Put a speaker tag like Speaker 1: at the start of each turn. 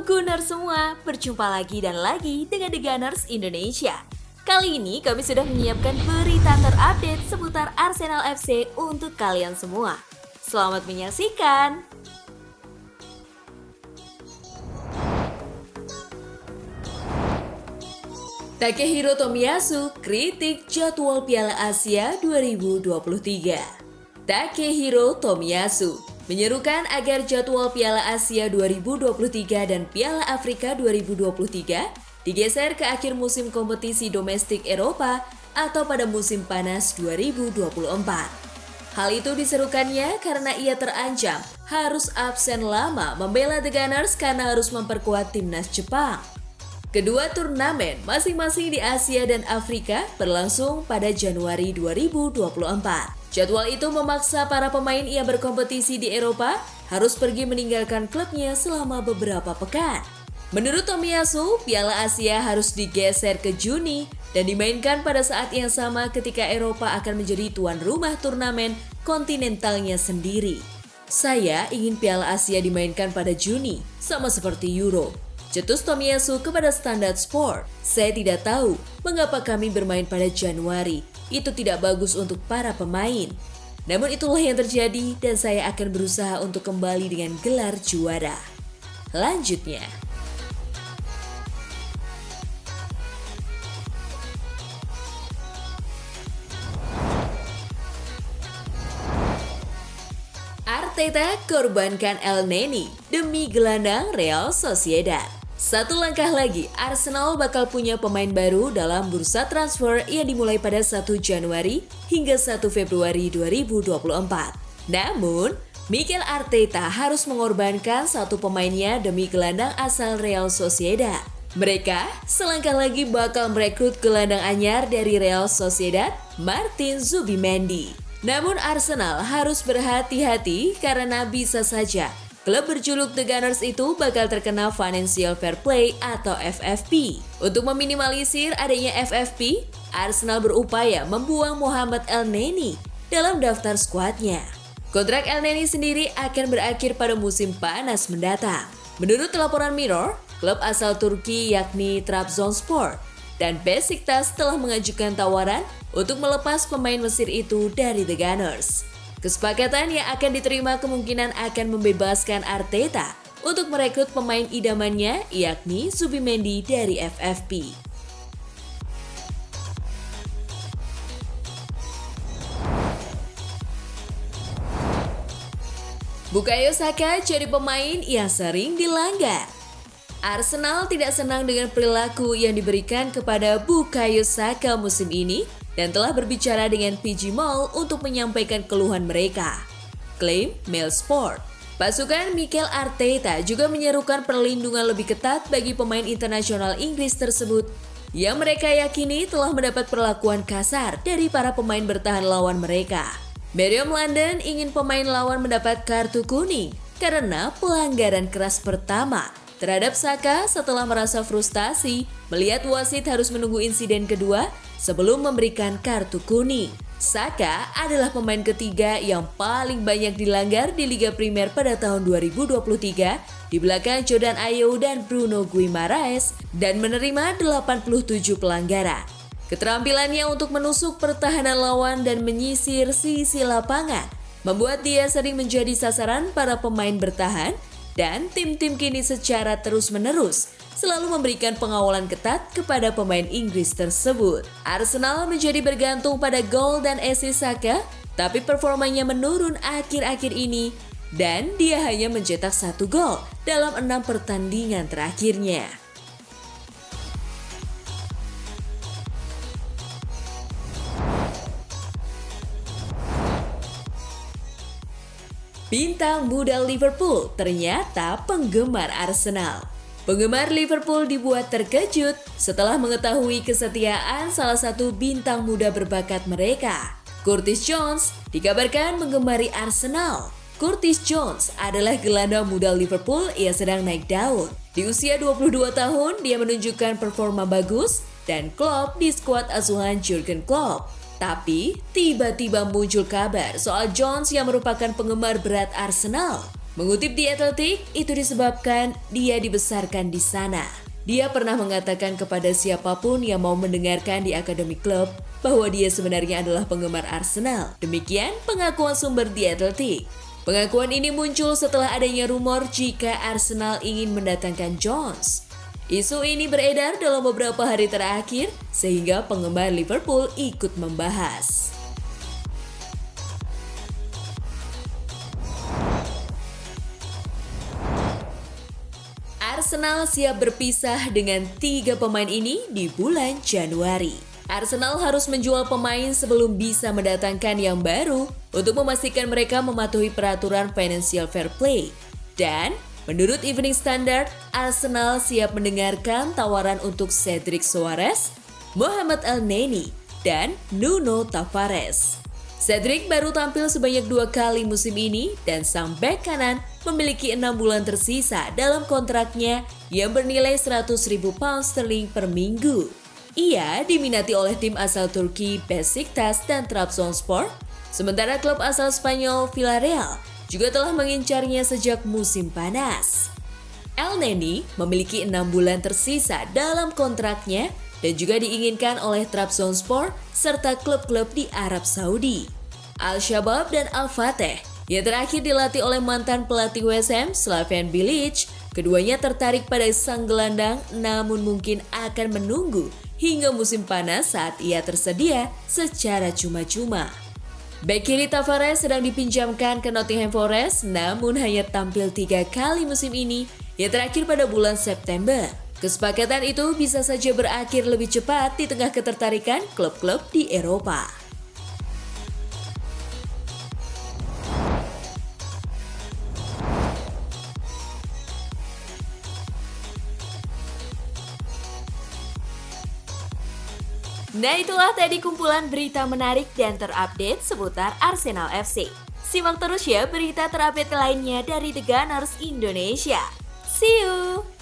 Speaker 1: Halo Gunners semua, berjumpa lagi dan lagi dengan The Gunners Indonesia. Kali ini kami sudah menyiapkan berita terupdate seputar Arsenal FC untuk kalian semua. Selamat menyaksikan! Takehiro Tomiyasu kritik jadwal Piala Asia 2023. Takehiro Tomiyasu menyerukan agar jadwal Piala Asia 2023 dan Piala Afrika 2023 digeser ke akhir musim kompetisi domestik Eropa atau pada musim panas 2024. Hal itu diserukannya karena ia terancam harus absen lama membela The Gunners karena harus memperkuat timnas Jepang. Kedua turnamen masing-masing di Asia dan Afrika berlangsung pada Januari 2024. Jadwal itu memaksa para pemain yang berkompetisi di Eropa harus pergi meninggalkan klubnya selama beberapa pekan. Menurut Tomiyasu, Piala Asia harus digeser ke Juni dan dimainkan pada saat yang sama ketika Eropa akan menjadi tuan rumah turnamen kontinentalnya sendiri. Saya ingin Piala Asia dimainkan pada Juni, sama seperti Euro. Cetus Tomiyasu kepada Standard Sport. Saya tidak tahu mengapa kami bermain pada Januari. Itu tidak bagus untuk para pemain. Namun itulah yang terjadi dan saya akan berusaha untuk kembali dengan gelar juara. Lanjutnya. Arteta korbankan Elneny demi gelandang Real Sociedad. Satu langkah lagi, Arsenal bakal punya pemain baru dalam bursa transfer yang dimulai pada 1 Januari hingga 1 Februari 2024. Namun, Mikel Arteta harus mengorbankan satu pemainnya demi gelandang asal Real Sociedad. Mereka selangkah lagi bakal merekrut gelandang anyar dari Real Sociedad, Martin Zubimendi. Namun Arsenal harus berhati-hati karena bisa saja klub berjuluk The Gunners itu bakal terkena Financial Fair Play atau FFP. Untuk meminimalisir adanya FFP, Arsenal berupaya membuang Mohamed Elneny dalam daftar skuadnya. Kontrak Elneny sendiri akan berakhir pada musim panas mendatang. Menurut laporan Mirror, klub asal Turki yakni Trabzonspor dan Besiktas telah mengajukan tawaran untuk melepas pemain Mesir itu dari The Gunners. Kesepakatan yang akan diterima kemungkinan akan membebaskan Arteta untuk merekrut pemain idamannya yakni Zubimendi dari FFP. Bukayo Saka jadi pemain yang sering dilanggar. Arsenal tidak senang dengan perilaku yang diberikan kepada Bukayo Saka musim ini dan telah berbicara dengan PG Mall untuk menyampaikan keluhan mereka. Klaim Mail Sport. Pasukan Mikel Arteta juga menyerukan perlindungan lebih ketat bagi pemain internasional Inggris tersebut yang mereka yakini telah mendapat perlakuan kasar dari para pemain bertahan lawan mereka. Medium London ingin pemain lawan mendapat kartu kuning karena pelanggaran keras pertama terhadap Saka setelah merasa frustasi melihat wasit harus menunggu insiden kedua sebelum memberikan kartu kuning. Saka adalah pemain ketiga yang paling banyak dilanggar di Liga Primer pada tahun 2023 di belakang Jordan Ayew dan Bruno Guimaraes dan menerima 87 pelanggaran. Keterampilannya untuk menusuk pertahanan lawan dan menyisir sisi lapangan membuat dia sering menjadi sasaran para pemain bertahan dan tim-tim kini secara terus-menerus selalu memberikan pengawalan ketat kepada pemain Inggris tersebut. Arsenal menjadi bergantung pada gol dan assist Saka, tapi performanya menurun akhir-akhir ini dan dia hanya mencetak 1 gol dalam 6 pertandingan terakhirnya. Bintang muda Liverpool ternyata penggemar Arsenal. Penggemar Liverpool dibuat terkejut setelah mengetahui kesetiaan salah satu bintang muda berbakat mereka. Curtis Jones dikabarkan menggemari Arsenal. Curtis Jones adalah gelandang muda Liverpool yang sedang naik daun. Di usia 22 tahun, dia menunjukkan performa bagus dan klop di skuad asuhan Jurgen Klopp. Tapi, tiba-tiba muncul kabar soal Jones yang merupakan penggemar berat Arsenal. Mengutip The Athletic, itu disebabkan dia dibesarkan di sana. Dia pernah mengatakan kepada siapapun yang mau mendengarkan di Academy Club bahwa dia sebenarnya adalah penggemar Arsenal. Demikian pengakuan sumber The Athletic. Pengakuan ini muncul setelah adanya rumor jika Arsenal ingin mendatangkan Jones. Isu ini beredar dalam beberapa hari terakhir sehingga penggemar Liverpool ikut membahas. Arsenal siap berpisah dengan 3 pemain ini di bulan Januari. Arsenal harus menjual pemain sebelum bisa mendatangkan yang baru untuk memastikan mereka mematuhi peraturan financial fair play. Dan menurut Evening Standard, Arsenal siap mendengarkan tawaran untuk Cedric Soares, Mohamed Elneny, dan Nuno Tavares. Cedric baru tampil sebanyak 2 kali musim ini dan sang bek kanan memiliki 6 bulan tersisa dalam kontraknya yang bernilai 100.000 pound sterling per minggu. Ia diminati oleh tim asal Turki Besiktas dan Trabzonspor, sementara klub asal Spanyol Villarreal juga telah mengincarnya sejak musim panas. Elneny memiliki 6 bulan tersisa dalam kontraknya dan juga diinginkan oleh Trabzonspor serta klub-klub di Arab Saudi. Al-Shabab dan Al-Fateh yang terakhir dilatih oleh mantan pelatih West Ham Slaven Bilic, keduanya tertarik pada sang gelandang namun mungkin akan menunggu hingga musim panas saat ia tersedia secara cuma-cuma. Bek kiri Tavares sedang dipinjamkan ke Nottingham Forest namun hanya tampil 3 kali musim ini yang terakhir pada bulan September. Kesepakatan itu bisa saja berakhir lebih cepat di tengah ketertarikan klub-klub di Eropa. Nah, itulah tadi kumpulan berita menarik dan terupdate seputar Arsenal FC. Simak terus ya berita terupdate lainnya dari The Gunners Indonesia. See you!